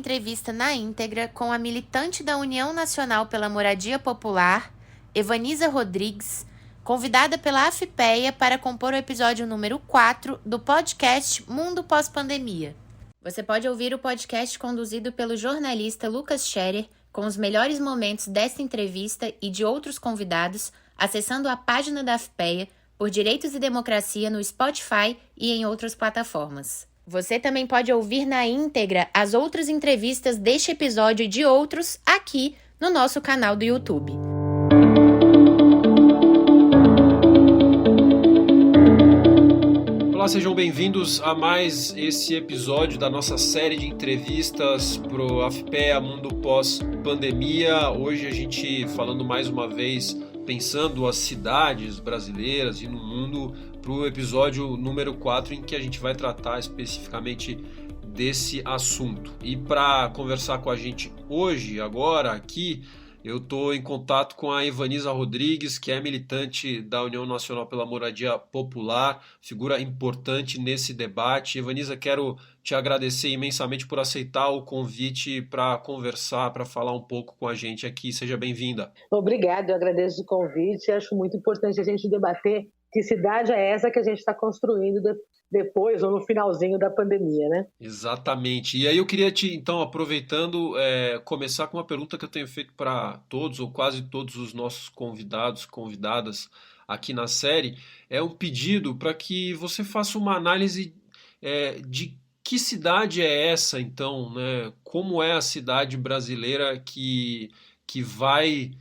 entrevista na íntegra com a militante da União Nacional pela Moradia Popular, Evaniza Rodrigues, convidada pela AFPEA para compor o episódio número 4 do podcast Mundo Pós-Pandemia. Você pode ouvir o podcast conduzido pelo jornalista Lucas Scherer, com os melhores momentos desta entrevista e de outros convidados, acessando a página da AFPEA por Direitos e Democracia no Spotify e em outras plataformas. Você também pode ouvir na íntegra as outras entrevistas deste episódio e de outros aqui no nosso canal do YouTube. Olá, sejam bem-vindos a mais esse episódio da nossa série de entrevistas para o AFPEA Mundo Pós-Pandemia. Hoje a gente falando mais uma vez, pensando as cidades brasileiras e no mundo, para o episódio número 4, em que a gente vai tratar especificamente desse assunto. E para conversar com a gente hoje, agora, aqui, eu estou em contato com a Evaniza Rodrigues, que é militante da União Nacional pela Moradia Popular, figura importante nesse debate. Evaniza, quero te agradecer imensamente por aceitar o convite para conversar, para falar um pouco com a gente aqui. Seja bem-vinda. Obrigada, eu agradeço o convite. Acho muito importante a gente debater que cidade é essa que a gente está construindo depois ou no finalzinho da pandemia, né? Exatamente. E aí eu queria então, aproveitando, começar com uma pergunta que eu tenho feito para todos ou quase todos os nossos convidados, convidadas aqui na série. É um pedido para que você faça uma análise de que cidade é essa, então, né? Como é a cidade brasileira que vai,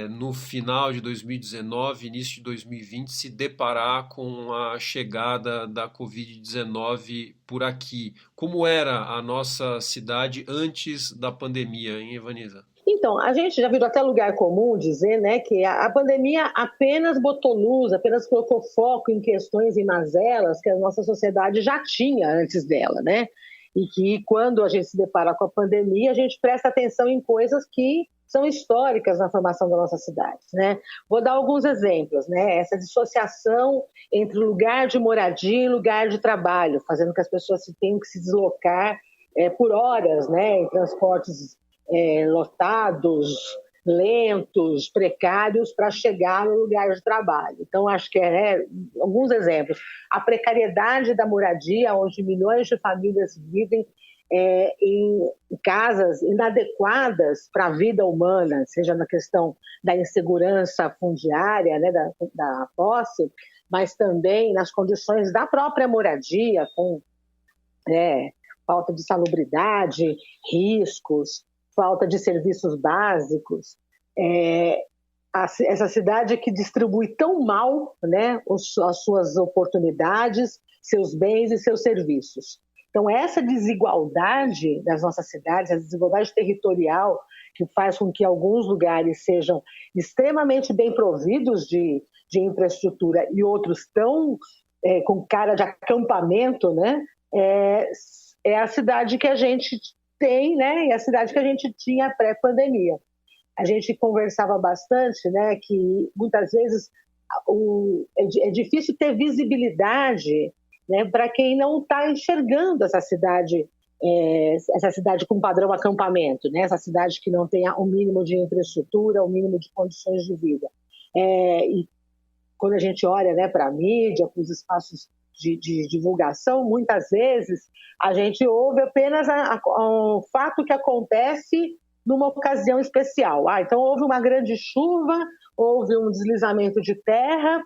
no final de 2019, início de 2020, se deparar com a chegada da Covid-19 por aqui. Como era a nossa cidade antes da pandemia, hein, Evaniza? Então, a gente já virou até lugar comum dizer, né, que a pandemia apenas botou luz, apenas colocou foco em questões e mazelas que a nossa sociedade já tinha antes dela, né? E que quando a gente se depara com a pandemia, a gente presta atenção em coisas que são históricas na formação da nossa cidade, né? Vou dar alguns exemplos, né? Essa dissociação entre lugar de moradia e lugar de trabalho, fazendo que as pessoas tenham que se deslocar por horas, né? Em transportes lotados, lentos, precários para chegar no lugar de trabalho. Então, acho que alguns exemplos. A precariedade da moradia, onde milhões de famílias vivem em casas inadequadas para a vida humana, seja na questão da insegurança fundiária, né, da posse, mas também nas condições da própria moradia, com falta de salubridade, riscos, falta de serviços básicos. Essa cidade que distribui tão mal, né, as suas oportunidades, seus bens e seus serviços. Então, essa desigualdade das nossas cidades, a desigualdade territorial, que faz com que alguns lugares sejam extremamente bem providos de infraestrutura e outros estão com cara de acampamento, né? É a cidade que a gente tem, né? E a cidade que a gente tinha pré-pandemia. A gente conversava bastante, né? Que muitas vezes é difícil ter visibilidade, né, para quem não está enxergando essa cidade com padrão acampamento, né? Essa cidade que não tem o mínimo de infraestrutura, o mínimo de condições de vida. E quando a gente olha, né, para a mídia, para os espaços de divulgação, muitas vezes a gente ouve apenas um fato que acontece numa ocasião especial. Então houve uma grande chuva, houve um deslizamento de terra,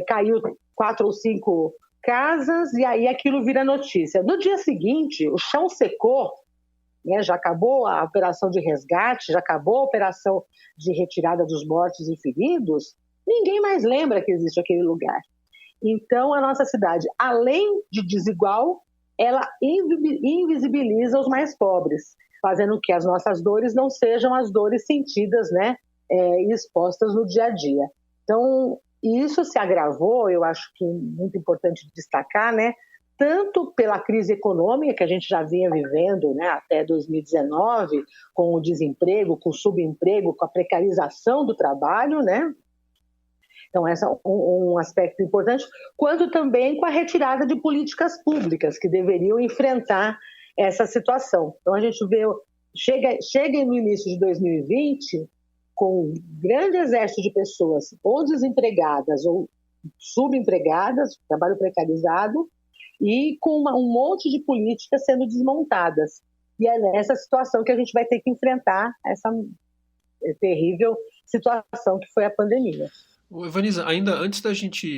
caiu 4 ou 5 casas e aí aquilo vira notícia. No dia seguinte, o chão secou, né, já acabou a operação de resgate, já acabou a operação de retirada dos mortos e feridos, ninguém mais lembra que existe aquele lugar. Então, a nossa cidade, além de desigual, ela invisibiliza os mais pobres, fazendo que as nossas dores não sejam as dores sentidas, né, e expostas no dia a dia. Então, isso se agravou, eu acho que é muito importante destacar, né, tanto pela crise econômica que a gente já vinha vivendo, né, até 2019, com o desemprego, com o subemprego, com a precarização do trabalho, né? Então, esse é um aspecto importante, quanto também com a retirada de políticas públicas que deveriam enfrentar essa situação. Então, a gente vê, chega no início de 2020 com um grande exército de pessoas ou desempregadas ou subempregadas, trabalho precarizado, e com um monte de políticas sendo desmontadas. E é nessa situação que a gente vai ter que enfrentar essa terrível situação que foi a pandemia. Evaniza, ainda antes da gente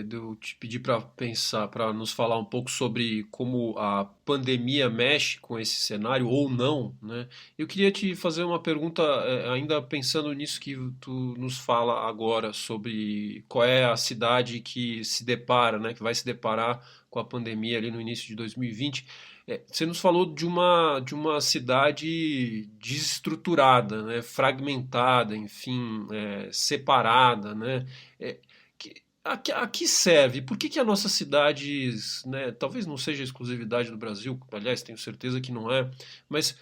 de eu te pedir para pensar, para nos falar um pouco sobre como a pandemia mexe com esse cenário ou não, né? Eu queria te fazer uma pergunta, ainda pensando nisso que tu nos fala agora, sobre qual é a cidade que se depara, né, que vai se deparar com a pandemia ali no início de 2020. Você nos falou de uma cidade desestruturada, né, fragmentada, enfim, separada, né? A que serve? Por que as nossas cidades, né, talvez não seja exclusividade do Brasil, aliás, tenho certeza que não é, mas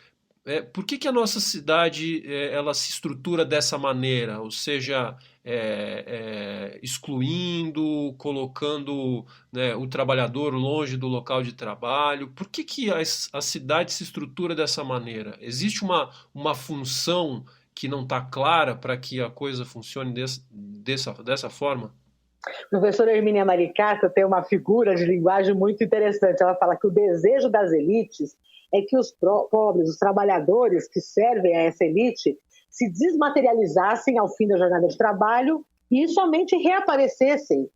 por que a nossa cidade ela se estrutura dessa maneira? Ou seja, excluindo, colocando, né, o trabalhador longe do local de trabalho. Por que a cidade se estrutura dessa maneira? Existe uma função que não está clara para que a coisa funcione dessa forma? A professora Hermínia Maricato tem uma figura de linguagem muito interessante. Ela fala que o desejo das elites é que os pobres, os trabalhadores que servem a essa elite, se desmaterializassem ao fim da jornada de trabalho e somente reaparecessem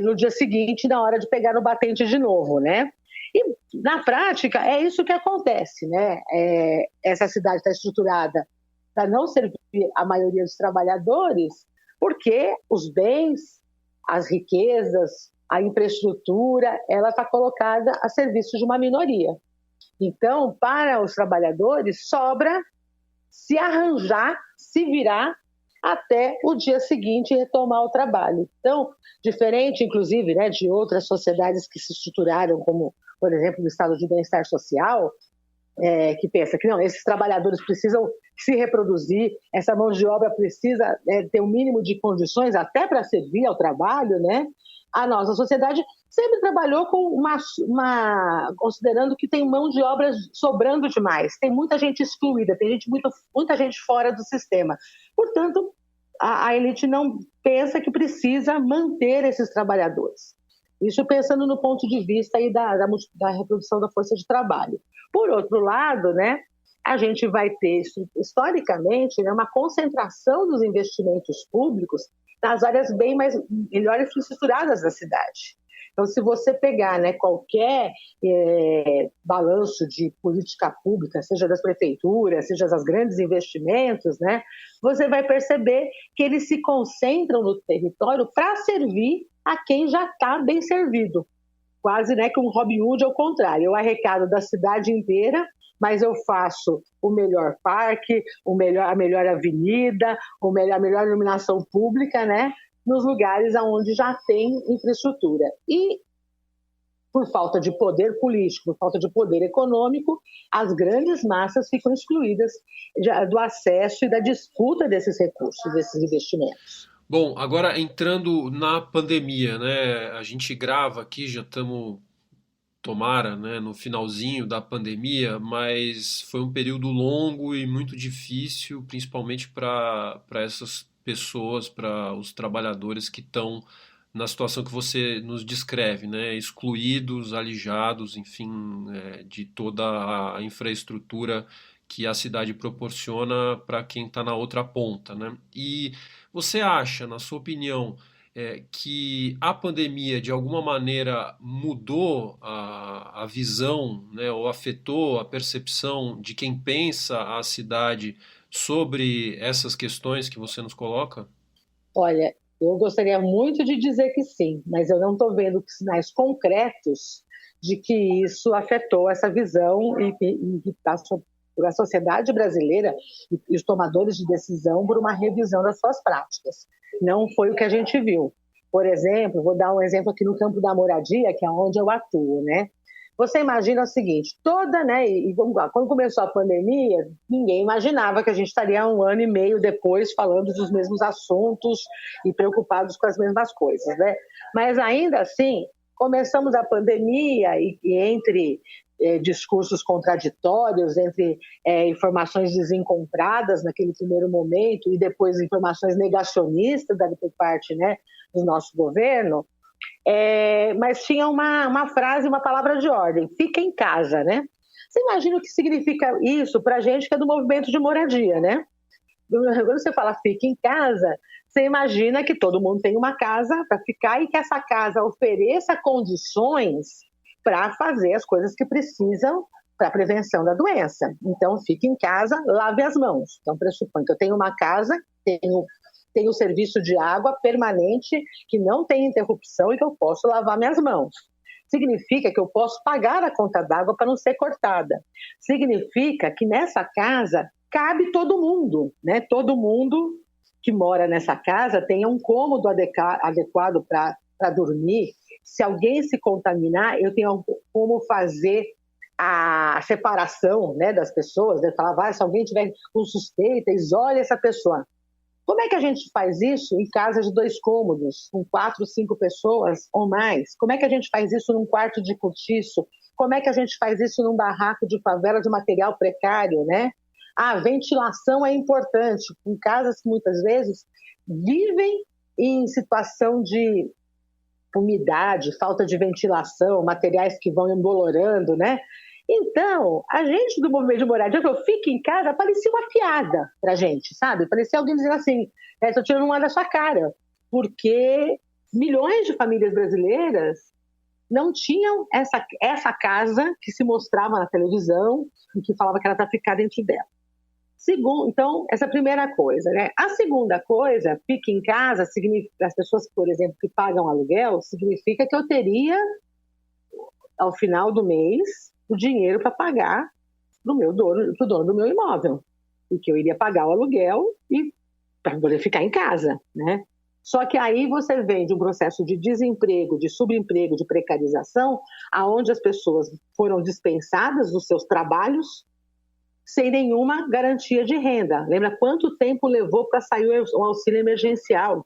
no dia seguinte, na hora de pegar no batente de novo, né? E, na prática, é isso que acontece, né? Essa cidade está estruturada para não servir a maioria dos trabalhadores, porque os bens, as riquezas, a infraestrutura, ela está colocada a serviço de uma minoria. Então, para os trabalhadores, sobra se arranjar, se virar até o dia seguinte retomar o trabalho. Então, diferente, inclusive, né, de outras sociedades que se estruturaram, como, por exemplo, o Estado de Bem-Estar Social, que pensa que não, esses trabalhadores precisam se reproduzir, essa mão de obra precisa ter um mínimo de condições até para servir ao trabalho, né? A nossa sociedade sempre trabalhou com considerando que tem mão de obra sobrando demais, tem muita gente excluída, tem muita gente fora do sistema. Portanto, a elite não pensa que precisa manter esses trabalhadores. Isso pensando no ponto de vista aí da reprodução da força de trabalho. Por outro lado, né, a gente vai ter, historicamente, né, uma concentração dos investimentos públicos nas áreas melhor estruturadas da cidade. Então, se você pegar, né, qualquer balanço de política pública, seja das prefeituras, seja das grandes investimentos, né, você vai perceber que eles se concentram no território para servir a quem já está bem servido. Quase, né, que um Robin Hood ao contrário. Eu arrecado da cidade inteira, mas eu faço o melhor parque, a melhor avenida, a melhor iluminação pública, né, nos lugares onde já tem infraestrutura. E, por falta de poder político, por falta de poder econômico, as grandes massas ficam excluídas do acesso e da disputa desses recursos, desses investimentos. Bom, agora entrando na pandemia, né? A gente grava aqui, já estamos, tomara, né, no finalzinho da pandemia, mas foi um período longo e muito difícil, principalmente para essas pessoas, para os trabalhadores que estão na situação que você nos descreve, né? Excluídos, alijados, enfim, de toda a infraestrutura que a cidade proporciona para quem está na outra ponta, né? E você acha, na sua opinião, que a pandemia de alguma maneira mudou a visão, né, ou afetou a percepção de quem pensa a cidade sobre essas questões que você nos coloca? Olha, eu gostaria muito de dizer que sim, mas eu não estou vendo sinais concretos de que isso afetou essa visão e passou por a sociedade brasileira e os tomadores de decisão por uma revisão das suas práticas. Não foi o que a gente viu. Por exemplo, vou dar um exemplo aqui no campo da moradia, que é onde eu atuo, né? Você imagina o seguinte, quando começou a pandemia, ninguém imaginava que a gente estaria 1 ano e meio depois falando dos mesmos assuntos e preocupados com as mesmas coisas, né? Mas ainda assim, começamos a pandemia e entre discursos contraditórios, entre informações desencontradas naquele primeiro momento e depois informações negacionistas por parte, né, do nosso governo, mas tinha uma frase, uma palavra de ordem: fica em casa, né? Você imagina o que significa isso para a gente que é do movimento de moradia, né? Quando você fala fica em casa, você imagina que todo mundo tem uma casa para ficar e que essa casa ofereça condições para fazer as coisas que precisam para a prevenção da doença. Então, fique em casa, lave as mãos. Então, pressupõe que eu tenho uma casa, tenho serviço de água permanente, que não tem interrupção e que eu posso lavar minhas mãos. Significa que eu posso pagar a conta d'água para não ser cortada. Significa que nessa casa cabe todo mundo, né? Todo mundo que mora nessa casa tem um cômodo adequado para dormir. Se alguém se contaminar, eu tenho como fazer a separação, né, das pessoas, né? Falar, se alguém tiver com suspeita, isole essa pessoa. Como é que a gente faz isso em casas de 2 cômodos, com 4, 5 pessoas ou mais? Como é que a gente faz isso num quarto de cortiço? Como é que a gente faz isso num barraco de favela de material precário, né? A ventilação é importante. Em casas que muitas vezes vivem em situação de umidade, falta de ventilação, materiais que vão embolorando, né? Então, a gente do movimento de moradia, que eu fico em casa, parecia uma piada pra gente, sabe? Parecia alguém dizendo assim, tô tirando uma da sua cara, porque milhões de famílias brasileiras não tinham essa casa que se mostrava na televisão e que falava que era para ficar dentro dela. Então, essa é a primeira coisa, né? A segunda coisa, fique em casa, significa, as pessoas, por exemplo, que pagam aluguel, significa que eu teria, ao final do mês, o dinheiro para pagar para o dono do meu imóvel. E que eu iria pagar o aluguel e para poder ficar em casa, né? Só que aí você vem de um processo de desemprego, de subemprego, de precarização, aonde as pessoas foram dispensadas dos seus trabalhos sem nenhuma garantia de renda. Lembra quanto tempo levou para sair o auxílio emergencial?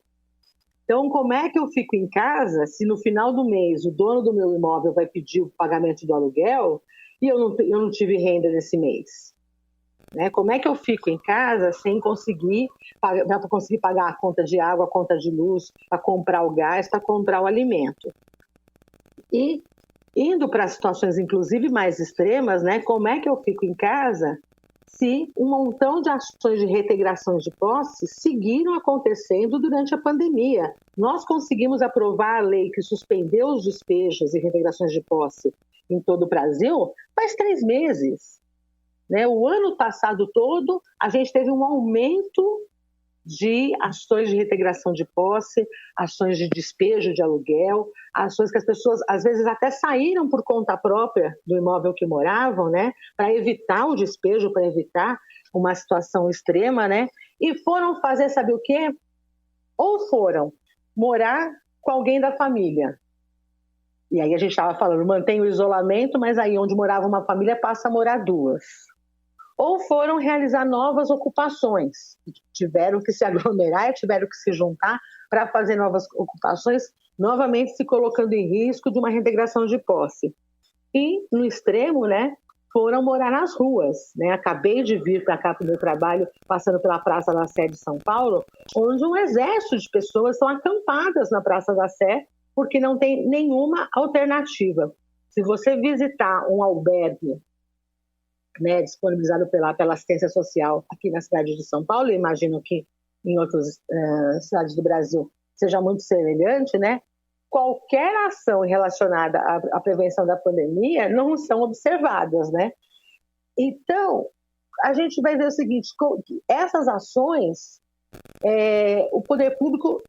Então, como é que eu fico em casa se no final do mês o dono do meu imóvel vai pedir o pagamento do aluguel e eu não tive renda nesse mês? Né? Como é que eu fico em casa sem conseguir pagar a conta de água, a conta de luz, para comprar o gás, para comprar o alimento? E indo para situações, inclusive, mais extremas, né? Como é que eu fico em casa se um montão de ações de reintegrações de posse seguiram acontecendo durante a pandemia? Nós conseguimos aprovar a lei que suspendeu os despejos e reintegrações de posse em todo o Brasil faz 3 meses. Né? O ano passado todo, a gente teve um aumento de ações de reintegração de posse, ações de despejo de aluguel, ações que as pessoas, às vezes, até saíram por conta própria do imóvel que moravam, né, para evitar o despejo, para evitar uma situação extrema, né, e foram fazer, sabe o quê? Ou foram morar com alguém da família. E aí a gente estava falando, mantém o isolamento, mas aí onde morava uma família passa a morar 2. Ou foram realizar novas ocupações, tiveram que se aglomerar, tiveram que se juntar para fazer novas ocupações, novamente se colocando em risco de uma reintegração de posse. E, no extremo, né, foram morar nas ruas. Né? Acabei de vir para cá para o meu trabalho, passando pela Praça da Sé de São Paulo, onde um exército de pessoas estão acampadas na Praça da Sé, porque não tem nenhuma alternativa. Se você visitar um albergue, né, disponibilizado pela assistência social aqui na cidade de São Paulo, imagino que em outras cidades do Brasil seja muito semelhante, né? Qualquer ação relacionada à prevenção da pandemia não são observadas, né? Então, a gente vai ver o seguinte, essas ações, o poder público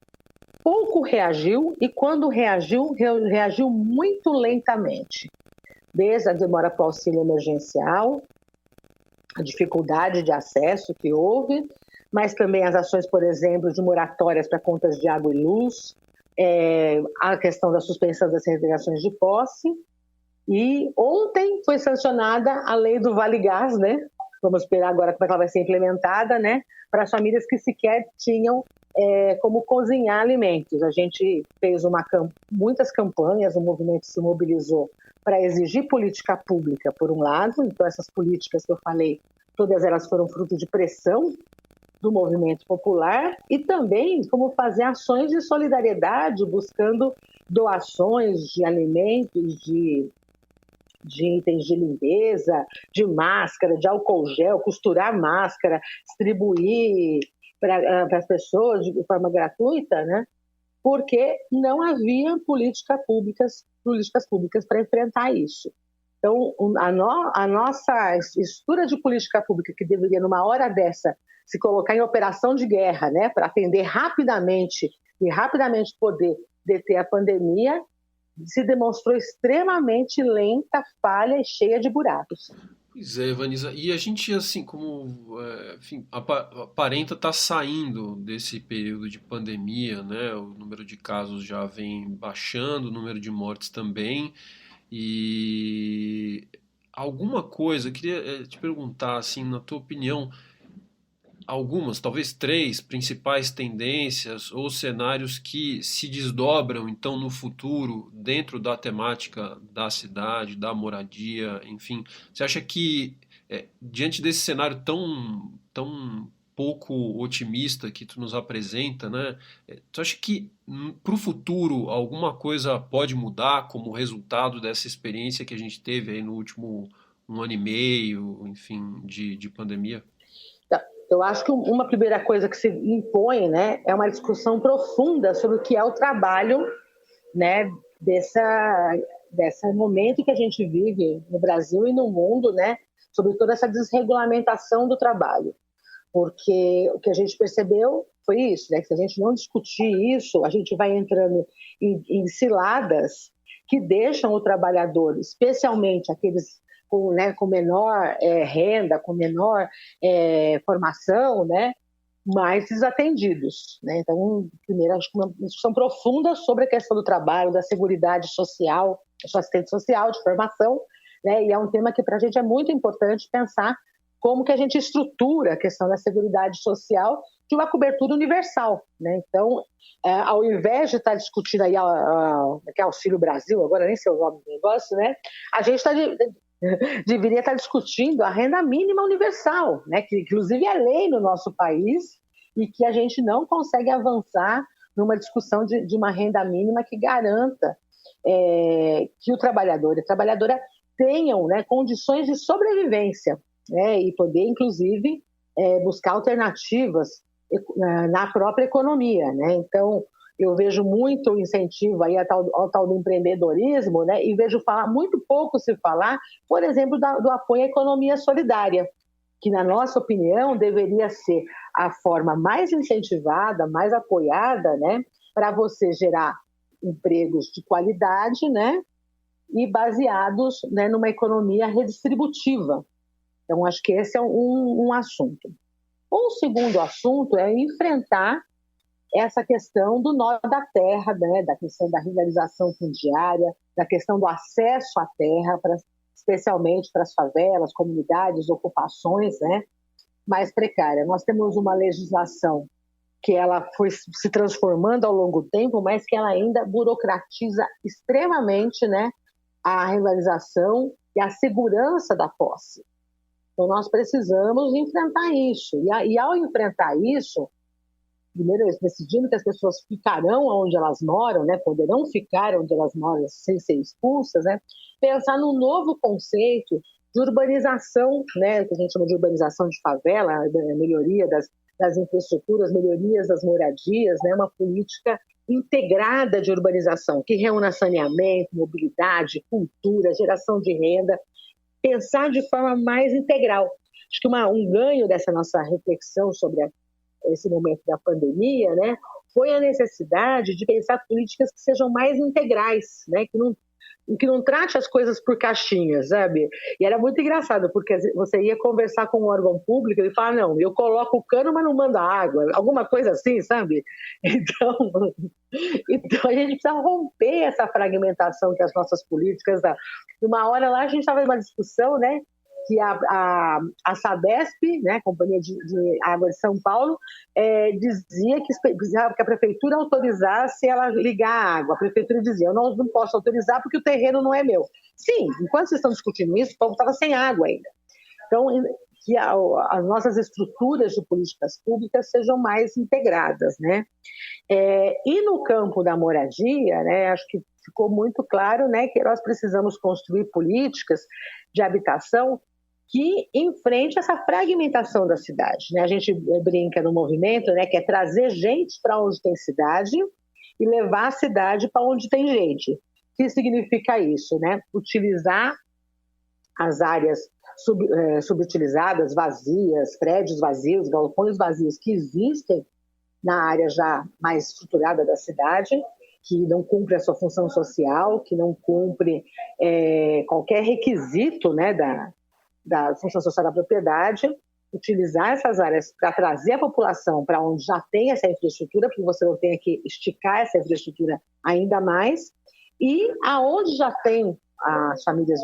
pouco reagiu e quando reagiu muito lentamente. Desde a demora para o auxílio emergencial, a dificuldade de acesso que houve, mas também as ações, por exemplo, de moratórias para contas de água e luz, a questão da suspensão das reintegrações de posse. E ontem foi sancionada a lei do Vale Gás, né? Vamos esperar agora como é que ela vai ser implementada, né? Para as famílias que sequer tinham como cozinhar alimentos. A gente fez muitas campanhas, o movimento se mobilizou para exigir política pública, por um lado, então essas políticas que eu falei, todas elas foram fruto de pressão do movimento popular, e também como fazer ações de solidariedade, buscando doações de alimentos, de itens de limpeza, de máscara, de álcool gel, costurar máscara, distribuir para as pessoas de forma gratuita, né? Porque não havia políticas públicas para enfrentar isso. Então, a nossa estrutura de política pública, que deveria, numa hora dessa, se colocar em operação de guerra, né, para atender rapidamente e rapidamente poder deter a pandemia, se demonstrou extremamente lenta, falha e cheia de buracos. Pois é, Vanessa. E a gente, assim, como enfim, aparenta estar saindo desse período de pandemia, né? O número de casos já vem baixando, o número de mortes também. E alguma coisa, eu queria te perguntar, assim, na tua opinião, algumas, talvez três principais tendências ou cenários que se desdobram então no futuro dentro da temática da cidade, da moradia, enfim. Você acha que diante desse cenário tão pouco otimista que tu nos apresenta, né? Tu acha que para o futuro alguma coisa pode mudar como resultado dessa experiência que a gente teve aí no último 1 ano e meio, enfim, de pandemia? Eu acho que uma primeira coisa que se impõe, né, é uma discussão profunda sobre o que é o trabalho, né, desse momento que a gente vive no Brasil e no mundo, né, sobre toda essa desregulamentação do trabalho. Porque o que a gente percebeu foi isso, né, que se a gente não discutir isso, a gente vai entrando em ciladas que deixam o trabalhador, especialmente aqueles com menor renda, com menor formação, né, mais desatendidos, né? Então, primeiro, acho que uma discussão profunda sobre a questão do trabalho, da seguridade social, da assistente social, de formação, né? E é um tema que para a gente é muito importante pensar como que a gente estrutura a questão da seguridade social de uma cobertura universal, né? Então, ao invés de estar discutindo aí que é Auxílio Brasil, agora nem sei o nome do negócio, né? A gente deveria estar discutindo a renda mínima universal, né, que inclusive é lei no nosso país e que a gente não consegue avançar numa discussão de uma renda mínima que garanta que o trabalhador e a trabalhadora tenham, né, condições de sobrevivência, né, e poder, inclusive, buscar alternativas na própria economia, né? Então, eu vejo muito incentivo aí ao tal do empreendedorismo, né? E vejo muito pouco se falar, por exemplo, do apoio à economia solidária, que, na nossa opinião, deveria ser a forma mais incentivada, mais apoiada, né? Para você gerar empregos de qualidade, né? E baseados, né, numa economia redistributiva. Então, acho que esse é um assunto. Um segundo assunto é enfrentar essa questão do nó da terra, né, da questão da regularização fundiária, da questão do acesso à terra, especialmente para as favelas, comunidades, ocupações, né, mais precárias. Nós temos uma legislação que ela foi se transformando ao longo do tempo, mas que ela ainda burocratiza extremamente, né, a regularização e a segurança da posse. Então, nós precisamos enfrentar isso. E ao enfrentar isso, primeiro, decidindo que as pessoas ficarão onde elas moram, né, poderão ficar onde elas moram sem ser expulsas, né, pensar num novo conceito de urbanização, né, que a gente chama de urbanização de favela, melhoria das infraestruturas, melhorias das moradias, né, uma política integrada de urbanização, que reúna saneamento, mobilidade, cultura, geração de renda, pensar de forma mais integral. Acho que um ganho dessa nossa reflexão sobre esse momento da pandemia, né, foi a necessidade de pensar políticas que sejam mais integrais, né, que não trate as coisas por caixinhas, sabe? E era muito engraçado, porque você ia conversar com um órgão público e falava, não, eu coloco o cano, mas não mando a água, alguma coisa assim, sabe? Então a gente precisa romper essa fragmentação que as nossas políticas dão. Uma hora lá a gente estava em uma discussão, né, a Sabesp, né, Companhia de Água de São Paulo, dizia que precisava que a prefeitura autorizasse ela ligar a água. A prefeitura dizia, eu não posso autorizar porque o terreno não é meu. Sim, enquanto vocês estão discutindo isso, o povo estava sem água ainda. Então, que as nossas estruturas de políticas públicas sejam mais integradas, né? E no campo da moradia, né, acho que ficou muito claro, né, que nós precisamos construir políticas de habitação que enfrente essa fragmentação da cidade, né? A gente brinca no movimento, né, que é trazer gente para onde tem cidade e levar a cidade para onde tem gente. O que significa isso, né? Utilizar as áreas subutilizadas, vazias, prédios vazios, galpões vazios que existem na área já mais estruturada da cidade, que não cumpre a sua função social, que não cumpre qualquer requisito, né, da função social da propriedade, utilizar essas áreas para trazer a população para onde já tem essa infraestrutura, porque você não tem que esticar essa infraestrutura ainda mais, e aonde já tem as famílias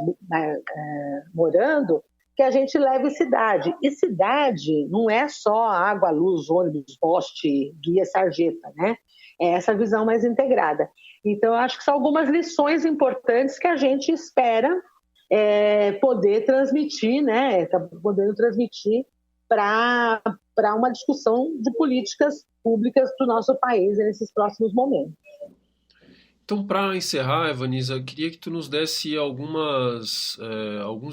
morando, que a gente leve cidade. E cidade não é só água, luz, ônibus, poste, guia, sarjeta, né? É essa visão mais integrada. Então, eu acho que são algumas lições importantes que a gente espera poder transmitir, né? Tá podendo transmitir para uma discussão de políticas públicas para o nosso país nesses próximos momentos. Então, para encerrar, Evaniza, eu queria que tu nos desse alguns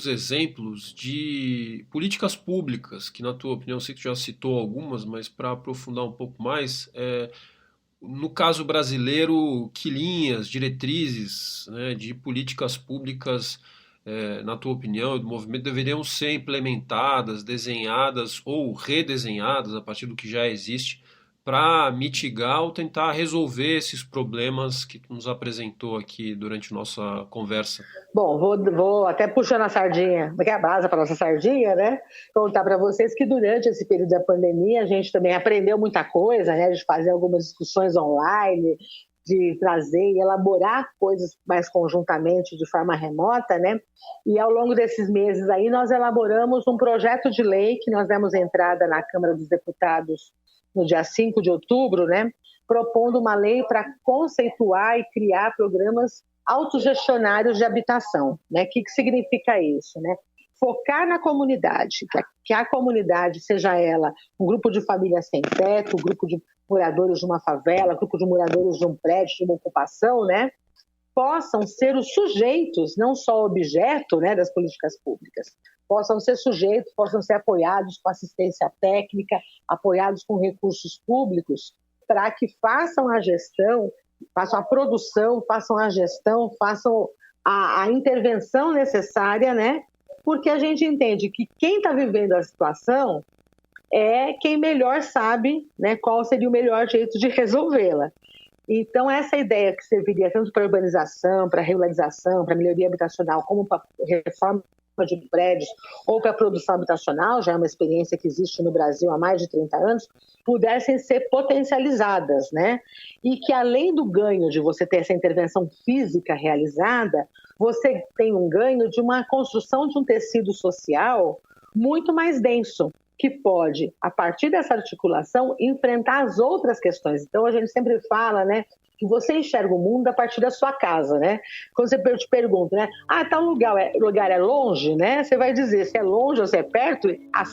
exemplos de políticas públicas, que na tua opinião, eu sei que tu já citou algumas, mas para aprofundar um pouco mais, no caso brasileiro, que linhas, diretrizes, né, de políticas públicas, na tua opinião, do movimento, deveriam ser implementadas, desenhadas ou redesenhadas a partir do que já existe, para mitigar ou tentar resolver esses problemas que tu nos apresentou aqui durante nossa conversa? Bom, vou até puxando a sardinha, que é a brasa para nossa sardinha, né? Contar para vocês que durante esse período da pandemia a gente também aprendeu muita coisa, né? De fazer algumas discussões online, de trazer e elaborar coisas mais conjuntamente de forma remota, né? E ao longo desses meses aí nós elaboramos um projeto de lei que nós demos entrada na Câmara dos Deputados no dia 5 de outubro, né, propondo uma lei para conceituar e criar programas autogestionários de habitação. Né? O que significa isso? Né? Focar na comunidade, que a comunidade, seja ela um grupo de famílias sem teto, um grupo de moradores de uma favela, um grupo de moradores de um prédio, de uma ocupação, né, possam ser os sujeitos, não só objeto, né, das políticas públicas, possam ser sujeitos, possam ser apoiados com assistência técnica, apoiados com recursos públicos, para que façam a gestão, façam a produção, façam a gestão, façam a intervenção necessária, né? Porque a gente entende que quem está vivendo a situação é quem melhor sabe, né, qual seria o melhor jeito de resolvê-la. Então, essa ideia que serviria tanto para urbanização, para regularização, para melhoria habitacional, como para reforma de prédios ou para produção habitacional, já é uma experiência que existe no Brasil há mais de 30 anos, pudessem ser potencializadas, né? E que além do ganho de você ter essa intervenção física realizada, você tem um ganho de uma construção de um tecido social muito mais denso, que pode, a partir dessa articulação, enfrentar as outras questões. Então, a gente sempre fala, né, que você enxerga o mundo a partir da sua casa, né? Quando você te pergunta, né, tal lugar é longe, né? Você vai dizer se é longe ou se é perto,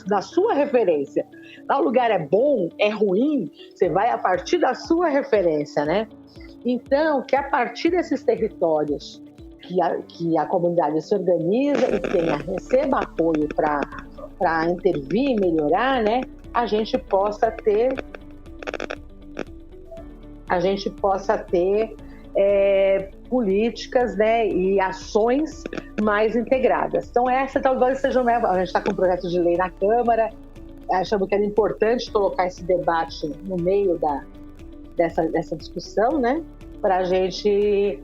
da sua referência. Tal lugar é bom, é ruim, você vai a partir da sua referência, né? Então, que a partir desses territórios que a comunidade se organiza e receba apoio para intervir e melhorar, né, a gente possa ter políticas, né, e ações mais integradas. Então, essa talvez seja a gente está com um projeto de lei na Câmara, achamos que era importante colocar esse debate no meio dessa discussão, né, para a gente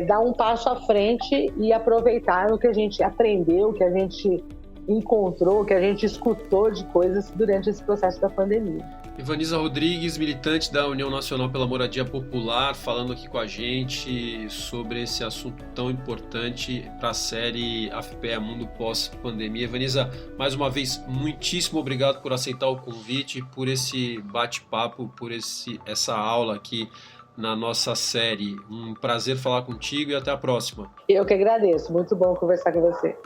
dar um passo à frente e aproveitar o que a gente aprendeu, que a gente encontrou, que a gente escutou de coisas durante esse processo da pandemia. Ivaniza Rodrigues, militante da União Nacional pela Moradia Popular, falando aqui com a gente sobre esse assunto tão importante para a série AFPEA Mundo Pós-Pandemia. Ivaniza, mais uma vez, muitíssimo obrigado por aceitar o convite, por esse bate-papo, por essa aula aqui na nossa série. Um prazer falar contigo e até a próxima. Eu que agradeço, muito bom conversar com você.